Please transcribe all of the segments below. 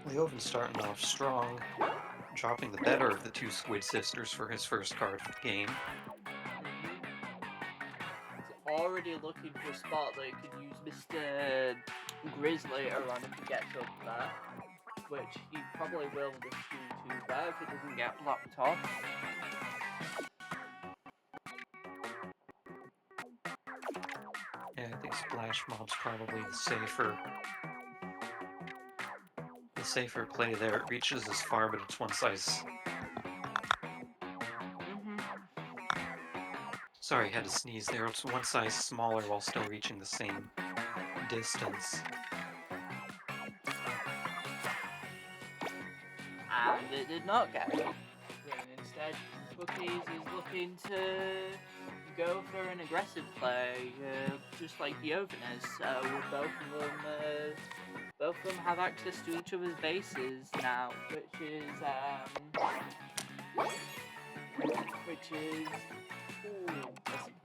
Ljovynn starting off strong, dropping the better of the two Squid Sisters for his first card of the game. He's already looking for a spot that he could use Mr. Grizz later on if he gets up there, which he probably will with this 2-2 there if it doesn't get locked off. Yeah, I think Splash Mob's probably the safer play there. It reaches as far, but it's one size. Sorry, had to sneeze there. It's one size smaller while still reaching the same distance. And it did not get up. Instead, Cookies is looking to go for an aggressive play, just like Ljovynn is. Both of them have access to each other's bases now, which is I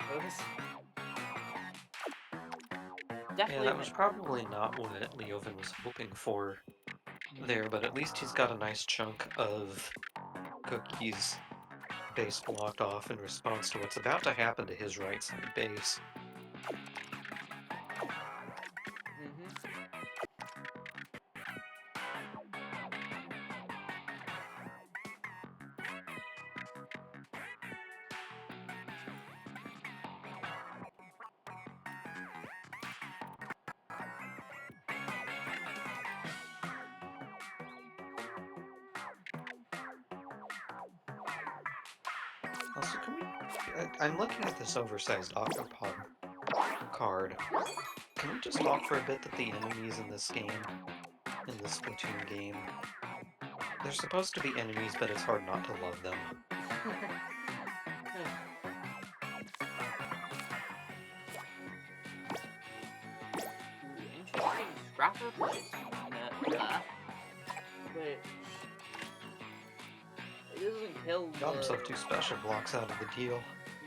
suppose. Definitely. Yeah, that was probably not what Ljovynn was hoping for there, but at least he's got a nice chunk of Cookies base blocked off in response to what's about to happen to his right side base. Also, I'm looking at this oversized Octopod card. Can we just talk for a bit that the enemies in this game, in this Splatoon game, they're supposed to be enemies, but it's hard not to love them. Interesting scrapper placement there. Which it doesn't kill the... Got himself 2 special blocks out of the deal.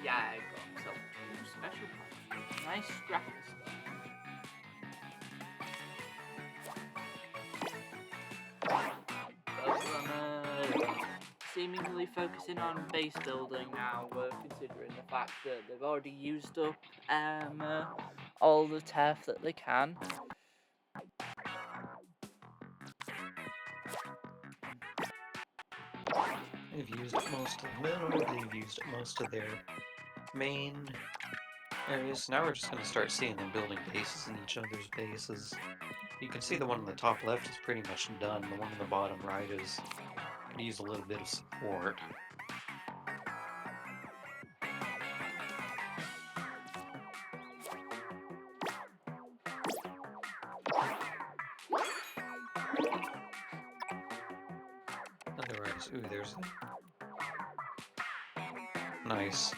Yeah, I got himself 2 special blocks. Nice scrapper stuff. Both of them seemingly focusing on base building now, considering the fact that they've already used up all the turf that they can. They've used most of the middle, they've used most of their main areas. So now we're just going to start seeing them building bases in each other's bases. You can see the one on the top left is pretty much done. The one on the bottom right is going to use a little bit of support. Otherwise, ooh, there's a... Nice.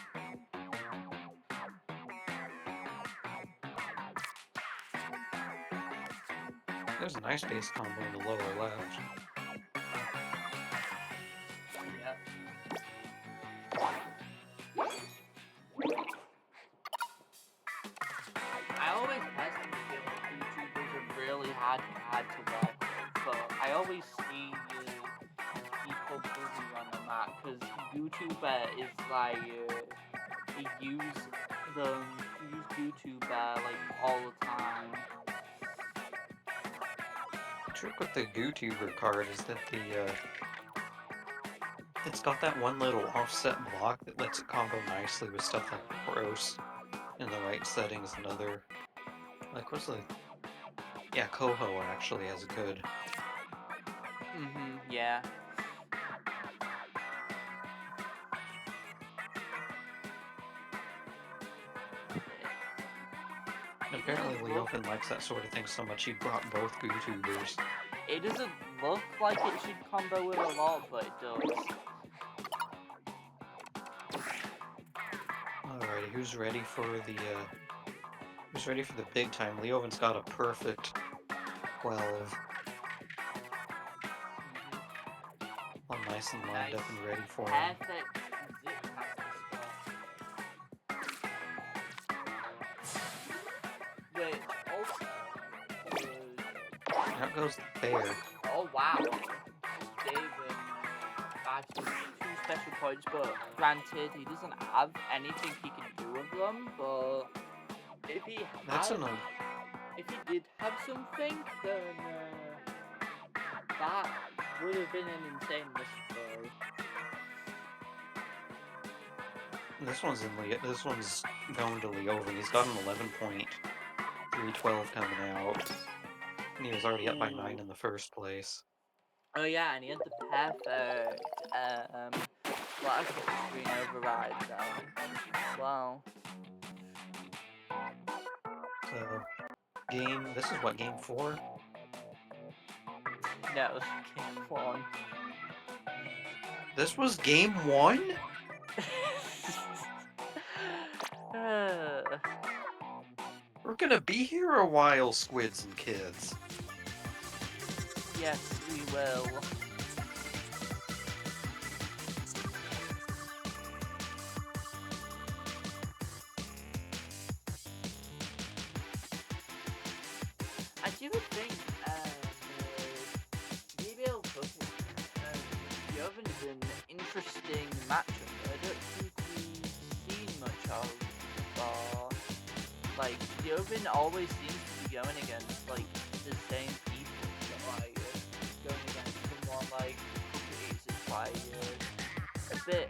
There's a nice base combo in the lower left. Yep. I always personally feel like YouTubers are really hard to work with, but I always see people busy on the map because YouTuber is like they use YouTuber like all the time. The trick with the GooTuber card is that it's got that one little offset block that lets it combo nicely with stuff like Gross in the right settings and other... Like, what's the... Yeah, Coho actually has a good... Yeah. Apparently Ljovynn likes that sort of thing so much he brought both GooTubers. It doesn't look like it should combo with a lot, but it does. Alrighty, who's ready for the big time? Ljovynn's got a perfect 12. All nice and lined up and ready for him. Perfect zip past the spot. Wait, also... Out goes the bear. Oh wow. Gave him 2 special points, but granted, he doesn't have anything he can do with them. But if he That's had, an if he did have something, then that would have been an insane mystery. This one's going to Ljovynn. He's got an 11.312 coming out. And he was already up by 9 in the first place. Oh yeah, and he had the perfect flash screen override though. Wow. So, this is what, game 4? No, it was game 1. This was game 1? We're gonna be here a while, squids and kids. Yes, we will. I do think DblCookies Ljovynn is an interesting matchup. I don't think we've seen much of. Like Ljovynn always seems to be going against like the same people. So, like going against someone like Cookies is like a bit.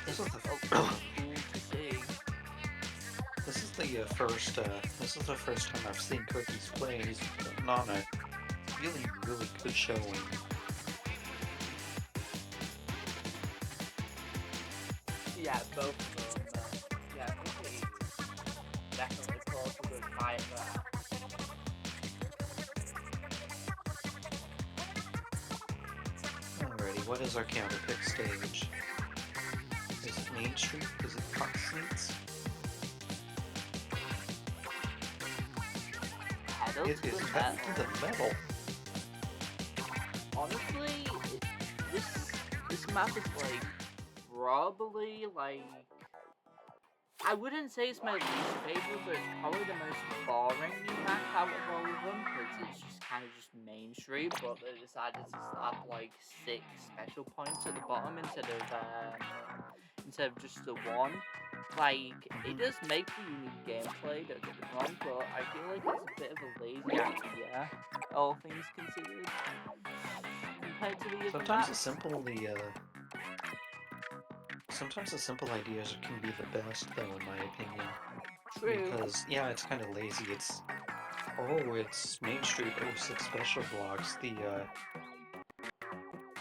This is the cool to see. This is the first time I've seen Cookies play, and he's putting on a really, really good showing. Yeah, both of them. Yeah, Cookies definitely calls a good fight there. Alrighty, what is our counter pick stage? Is it Main Street? Is it Cox Seats? Pedal It to is the pedal metal. to the metal. Honestly, this map is like probably like I wouldn't say it's my least favorite, but it's probably the most boring new map out of all of them because it's just kind of just Main Street. But they decided to slap like 6 special points at the bottom instead of just the 1. Like it does make for unique gameplay, don't get me wrong, but I feel like it's a bit of a lazy idea, all things considered, compared to the other Sometimes maps. sometimes the simple ideas can be the best, though, in my opinion. True. Because, yeah, it's kind of lazy. It's Main Street, 6 special blocks.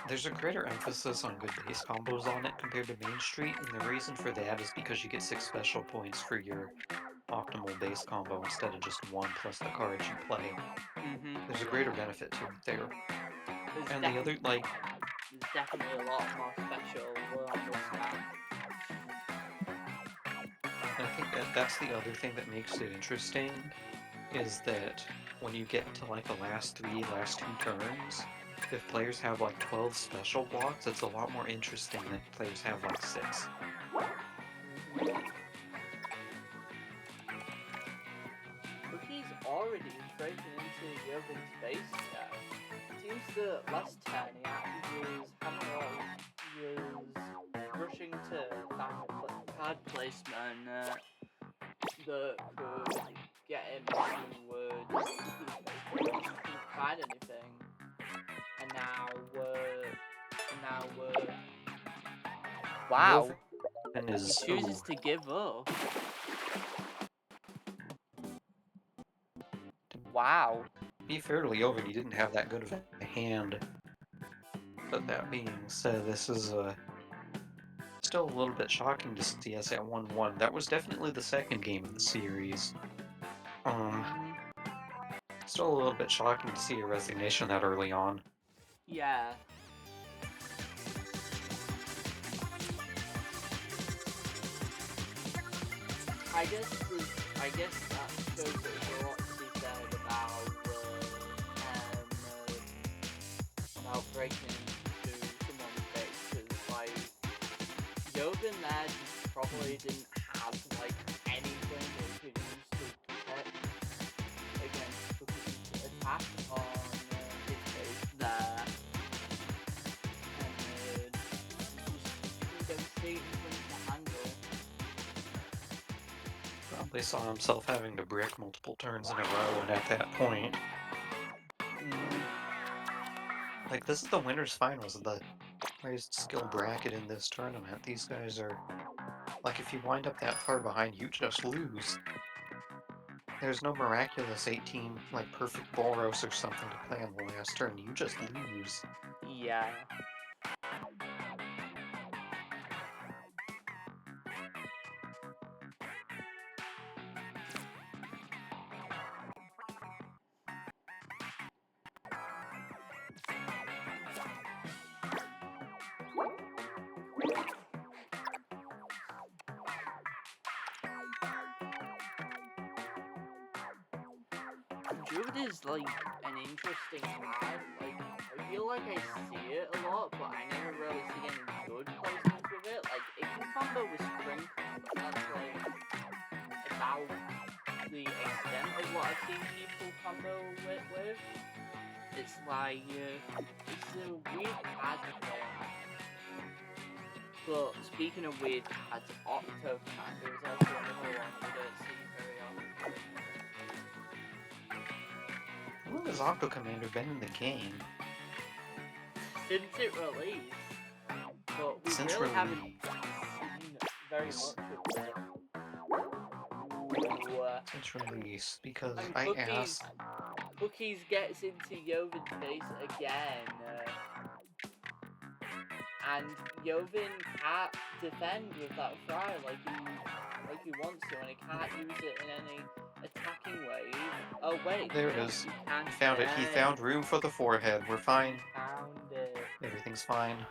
There's a greater emphasis on good base combos on it compared to Main Street, and the reason for that is because you get 6 special points for your optimal base combo instead of just 1 plus the cards you play. There's a greater benefit to it there. And the other, like... There's definitely a lot more special on this map. I think that's the other thing that makes it interesting, is that when you get to like the last 2 turns, if players have like 12 special blocks, it's a lot more interesting than if players have like 6. Cookies already breaking into Ljovynn's base now. It seems that last turn he was rushing to find a card placement that could get him towards couldn't find anything. And now we're wow. And He chooses to give up. Wow. To be fair to Ljovynn, he didn't have that good of a hand. But that being said, this is still a little bit shocking to see us at 1-1. That was definitely the second game of the series. Still a little bit shocking to see a resignation that early on. Yeah. I guess that shows that there's a lot to be said about breaking into someone's base, because like Ljovynn there just probably didn't have like anything that he could use to protect against Cookie's attack on his base there. really saw himself having to brick multiple turns in a row, and at that point, like, this is the winner's finals of the highest skill bracket in this tournament. These guys are, like, if you wind up that far behind, you just lose. There's no miraculous 18, like, perfect Boros or something to play on the last turn. You just lose. Yeah. Ljovynn is like an interesting card. Like, I feel like I see it a lot, but I never really see any good placements with it. Like, it can combo with Sprinkle, but that's like about the extent of what I've seen people combo with. It's like, it's a weird card to play. But speaking of weird cards, Octo Commander is also another one we don't see very often. How long has Octo Commander been in the game? Since it released, but we Since really haven't release. seen very much of it. Since release, because And I Cookies, asked. Cookies gets into Ljovynn's face again, and Ljovynn can't defend with that fry like he wants to, and he can't use it in any attacking way. Oh wait, There it yes, is. he can. He found it. He found room for the forehead. We're fine. Found it. Everything's fine.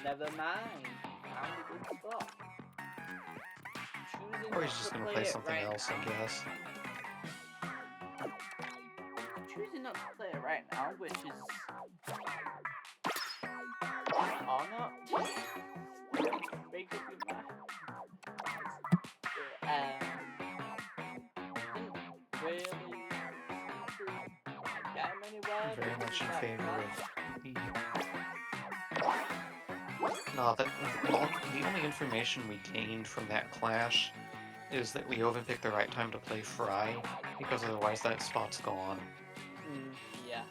Never mind. He found a good spot. Choosing Or he's not just to gonna play play it something right else, now. I guess. Choosing not to play it right now, which is not make up your mind. Didn't really seem to get him anywhere. Very because much of in that favor clash. of the. No, the only information we gained from that clash is that Ljovynn picked the right time to play Fry, because otherwise that spot's gone. Yeah.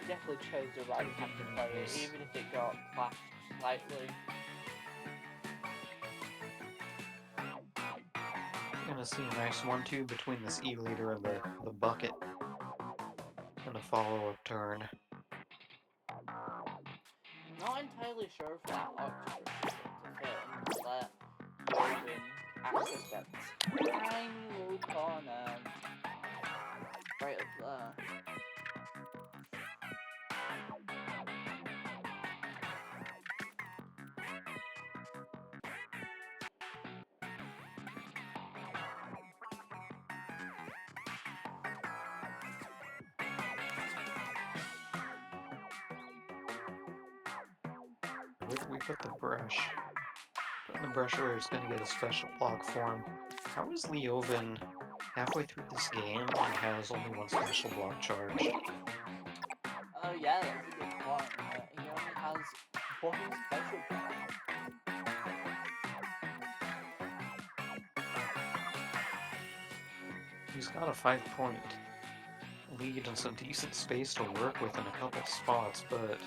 Definitely chose the right time to play it, even if it got clashed slightly. You're gonna see a nice 1-2 between this E-leader and the bucket. And a follow-up turn. Not entirely sure if that October is going to fit and let Ljovynn access that tiny little corner right up there. Where do we put the brush? Put the brush where it's gonna get a special block form. How is Ljovynn halfway through this game and has only one special block charge? Oh yeah, that's a good point. He only has one special block. He's got a 5-point lead and some decent space to work with in a couple spots, but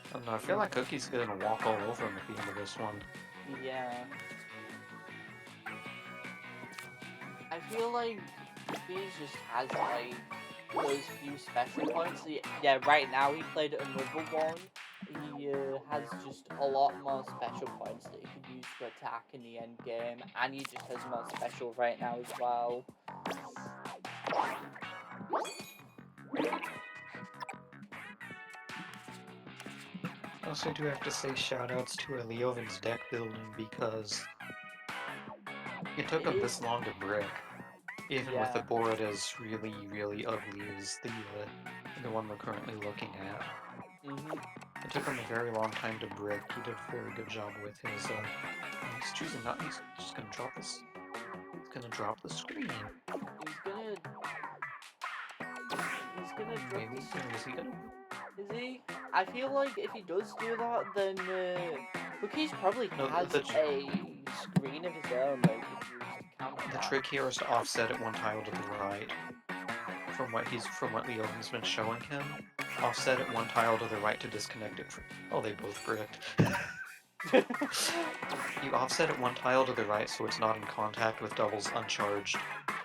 I don't know, I feel like Cookie's gonna walk all over him at the end of this one. Yeah. I feel like Cookies just has like those few special points. Yeah, right now he played another one. He has just a lot more special points that he could use to attack in the end game, and he just has more special right now as well. I also do have to say shoutouts to Ljovynn's deck building because it took him this long to brick, even with the board as really, really ugly as the one we're currently looking at. It took him a very long time to brick. He did a very good job with his, he's choosing not, he's just gonna drop this, he's gonna drop the screen. He's gonna drop Maybe, the screen. is he gonna? Is he? I feel like if he does do that, then Cookies probably No, has the- a screen of his own that he could use to counter The that. trick here is to offset it one tile to the right. From what Ljovynn's been showing him. Offset it one tile to the right to disconnect it from... Oh, they both bricked. You offset it one tile to the right so it's not in contact with Double's uncharged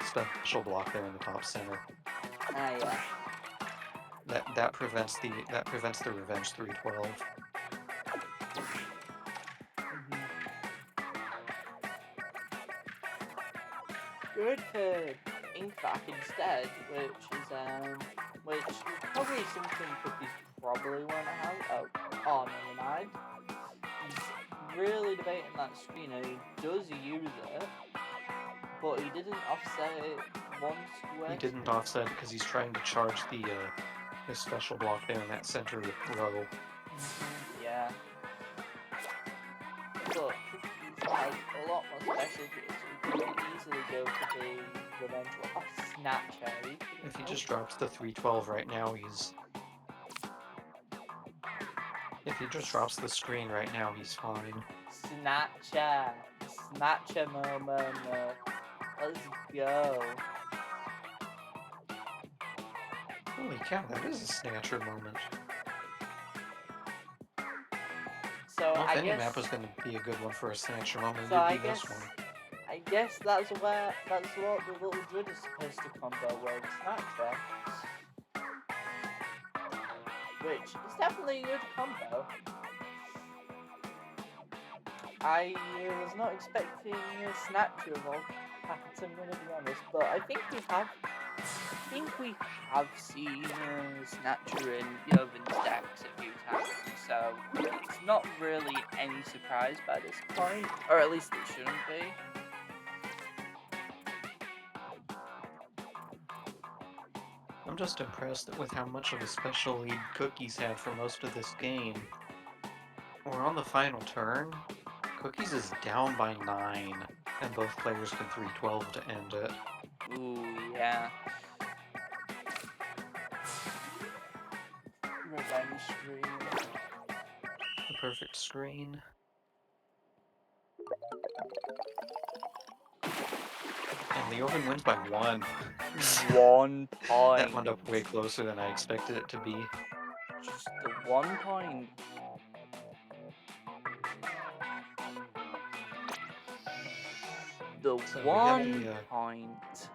special block there in the top center. Ah, yeah. That prevents the revenge 312. Good for ink back instead, which is probably something Cookies probably want to have. Oh, never mind. He's really debating that screen, and he does use it, but he didn't offset it one square. He didn't offset it because he's trying to charge the his special block there in that center row. Yeah. But Cookies has a lot more special here, so he could easily go for the revenge or Snatcher. If he just drops the 312 right now, he's... If he just drops the screen right now, he's fine. Snatcher. Snatcher moment. Let's go. Holy cow, that is a snatcher moment. So Well, if I any guess map was going to be a good one for a snatcher moment, So it'd be this one. I guess that's what the little druid is supposed to combo with Snatcher. Which is definitely a good combo. I was not expecting a Snatcher of all pattern, to be honest, but I think we have seen Snatcher in Ljovynn's decks a few times, so it's not really any surprise by this point, or at least it shouldn't be. I'm just impressed with how much of a special lead Cookies had for most of this game. We're on the final turn. Cookies is down by 9, and both players can 312 to end it. Ooh, yeah. Revenge screen. The perfect screen. And Ljovynn wins by 1. 1 point. That wound up way closer than I expected it to be. Just the 1 point. The So 1 point.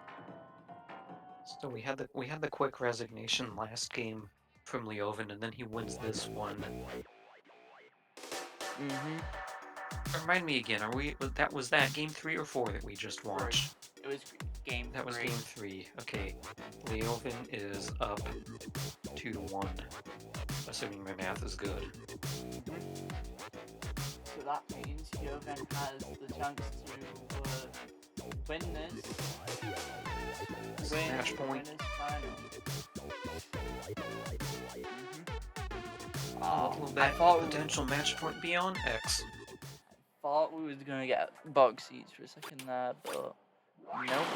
So we had the quick resignation last game from Ljovynn, and then he wins this one. Remind me again, was that game 3 or 4 that we just watched? It was game 3. That was game 3. Okay. Ljovynn is up 2-1. Assuming my math is good. So that means Ljovynn has the chance to win this. Match point. Win his final. What will that potential match point be on? X. Thought we was gonna get box seats for a second there, but nope.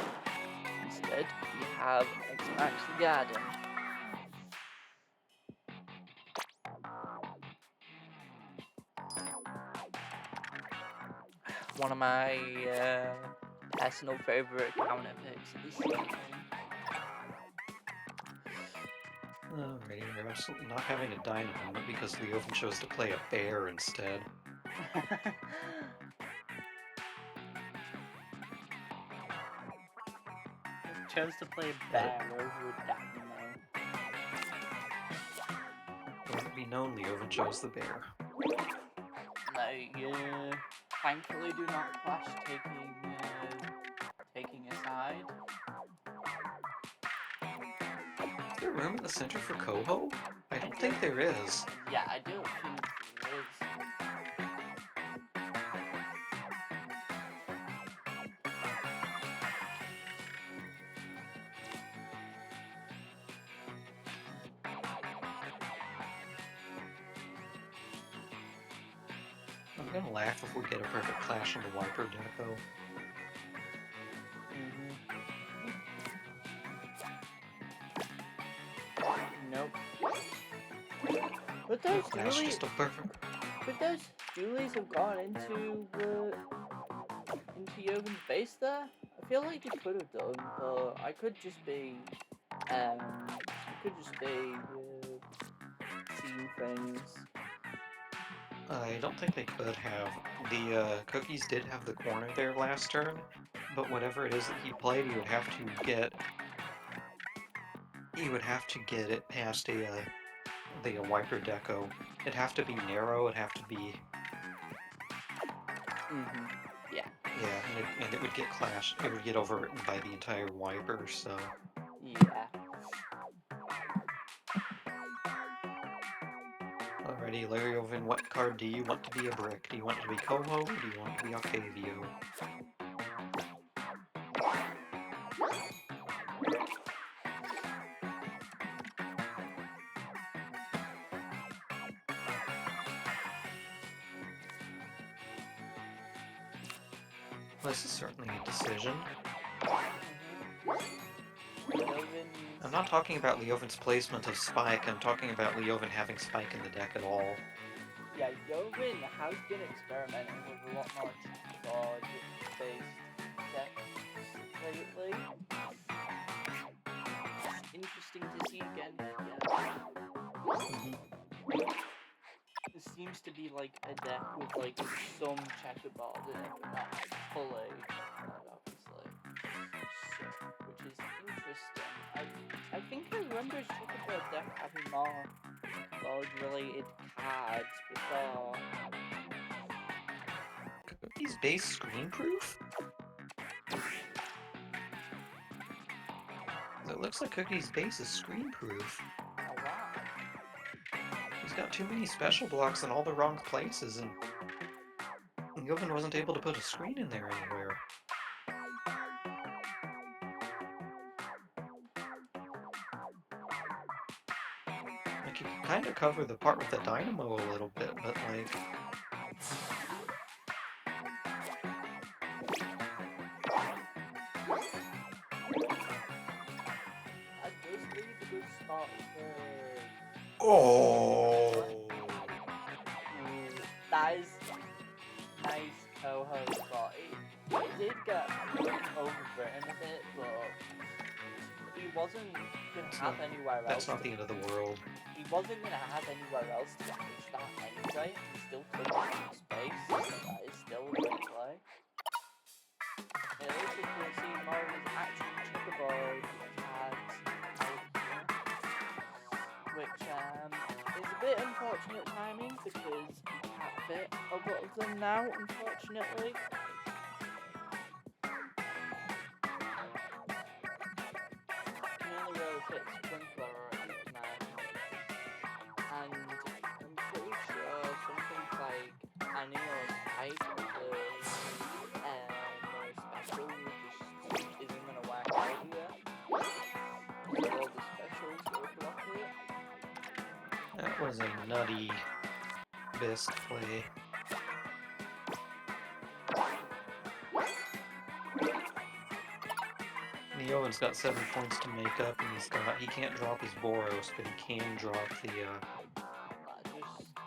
Instead, we have X-Max the Garden. One of my personal favorite counter picks of the season. Alrighty, we're absolutely not having a dino moment because Ljovynn chose to play a bear instead. Chose to play a bear over a dynamo. Let it be known, Ljovynn chose the bear. Thankfully do not clash taking a side. Is there room in the center for Coho? I don't think there is. Yeah, I don't think there is. I'm gonna laugh if we get a perfect clash on the Wiper Deco. Nope. But Oh, those that's just dualies, a perfect. but those dualies have gone into Ljovyn's base there. I feel like they could have done, but I could just be seeing things. I don't think they could have. The cookies did have the corner there last turn, but whatever it is that he played, he would have to get. He would have to get it past the wiper deco. It'd have to be narrow. It'd have to be. Yeah. Yeah, and it would get clashed. It would get overwritten by the entire wiper. So. Yeah. Alrighty, Ljovynn, what card do you want to be a brick? Do you want it to be Coho, or do you want it to be Octavio? Well, this is certainly a decision. I'm not talking about Ljovynn's placement of Spike, I'm talking about Ljovynn having Spike in the deck at all. Yeah, Ljovynn has been experimenting with a lot more board-based decks lately. Interesting to see again. Yeah. It seems to be like a deck with like some checkerboard in it, but not fully, obviously. So, which is interesting. I think I remember his checkerboard deck having more board-related cards before. Cookies base screenproof? It looks like Cookies base is screenproof. Oh wow. He's got too many special blocks in all the wrong places, and Ljovynn wasn't able to put a screen in there anywhere. Like, you can kind of cover the part with the dynamo a little bit, but like... That does leave a good spot for. Oh! That is nice co-host spot. It did get overwritten a bit, but he wasn't gonna have anywhere else. That's not the end of the world. He wasn't gonna have anywhere else to push that anyway. He still took some space, so that is still a good play. At least we can see more of his actual checkerboard cards out here, which is a bit unfortunate timing because he can't fit a lot of them now, unfortunately. He only really fits Sprinkler or Internet, and I'm pretty sure something like Annie or Spike with the more special just isn't gonna work out here. So all the specials will block it. That was a nutty Bisque play. Ljovynn's got 7 points to make up, and he can't drop his Boros, but he can drop the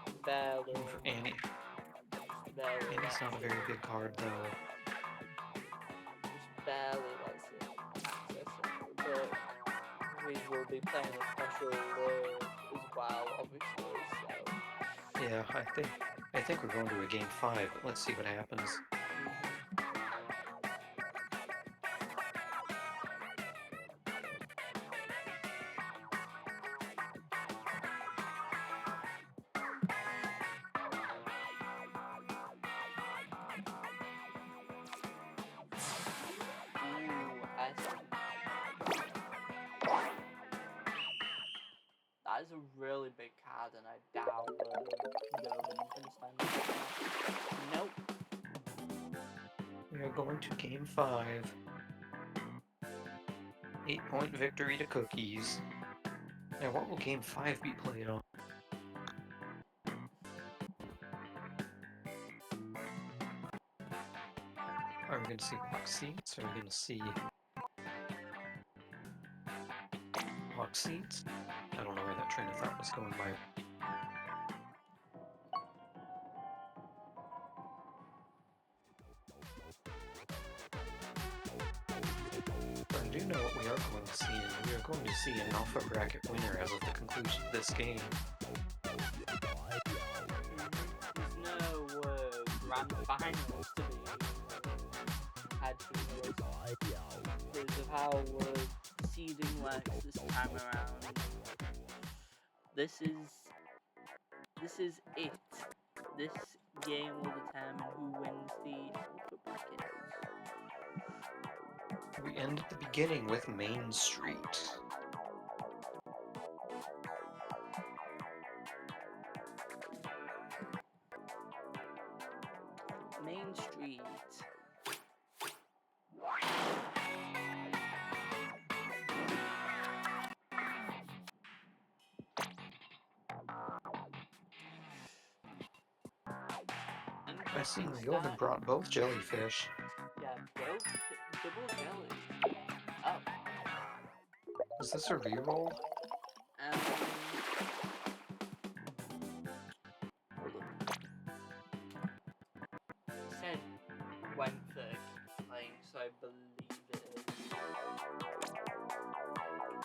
Just barely. for Annie. Barely. Annie's not a very big card though. Just barely lets it access it, but we will be playing a special as well, obviously. So. Yeah, I think we're going to a game 5, but let's see what happens. That is a really big card, and I doubt Ljovynn can stand it. Nope. We are going to game 5. 8-point victory to Cookies. Now, what will game 5 be played on? Are we going to see box seats? Are we going to see box seats? I don't know where that train of thought was going by. do know what we are going to see, and we are going to see an alpha bracket winner as of the conclusion of this game. There's no grand finals to be had for us because of how seeding works this time around. This is it. This game will determine who wins the alpha bracket. We end at the beginning with Main Street. Main Street. I see Ljovynn brought both jellyfish. Yeah, both double jelly. Oh. Is this a reroll? Said went for playing, so I believe it is.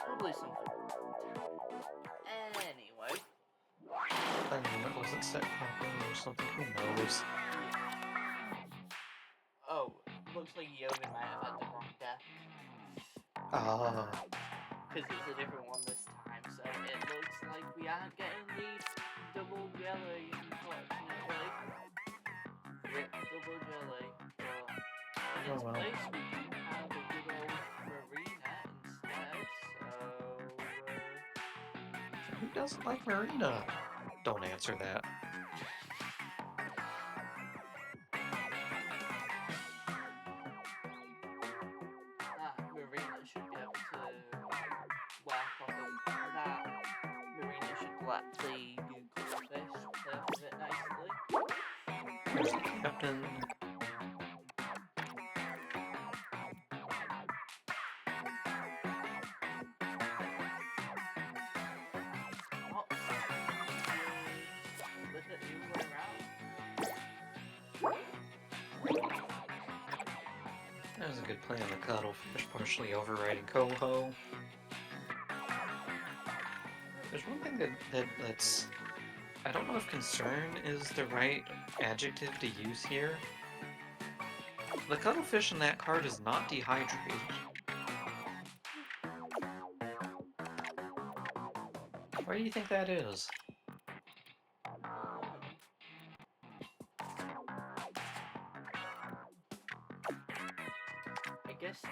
Probably something. Anyway. I mean, it wasn't set properly or something, who knows? Oh, looks like Ljovynn might have had the wrong deck. Ah. Because it's a different one this time, so it looks like we aren't getting the double jelly, unfortunately. Rip double jelly, but in its place we do have a good old Marina instead, so... Who doesn't like Marina? Don't answer that. Marina should be able to work off of that. Marina should let the googly fish play off of it nicely. There's the captain. Flip it the other way around. That was a good play on the cuttlefish, partially overriding Coho. There's one thing that's... I don't know if concern is the right adjective to use here. The cuttlefish in that card is not dehydrated. Why do you think that is? I guess the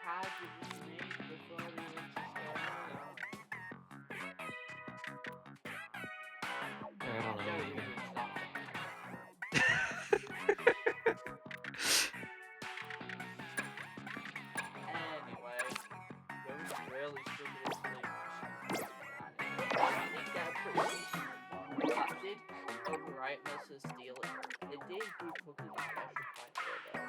card was just made before the event started. I don't know. Anyway, Ljovynn really struggled to I did get a pretty decent. That did overwrite most of the steal. It did do cookies a special point there though.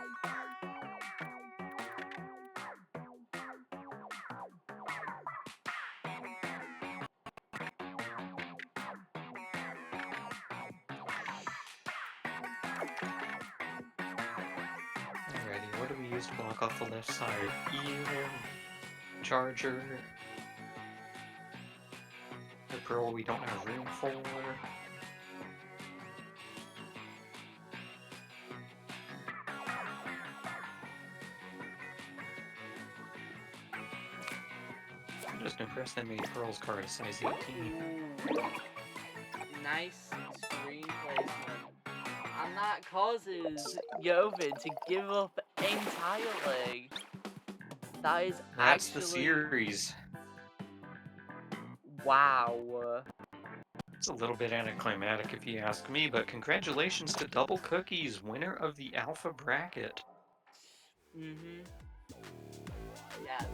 Alrighty, what do we use to block off the left side? Eel, Charger, the pearl we don't have room for. I'm just impressed they made Pearl's card a size 18. Ooh, nice screen placement. And that causes Ljovynn to give up entirely. That is That's actually... the series. Wow. It's a little bit anticlimactic if you ask me, but congratulations to DblCookies, winner of the Alpha Bracket. Yeah, that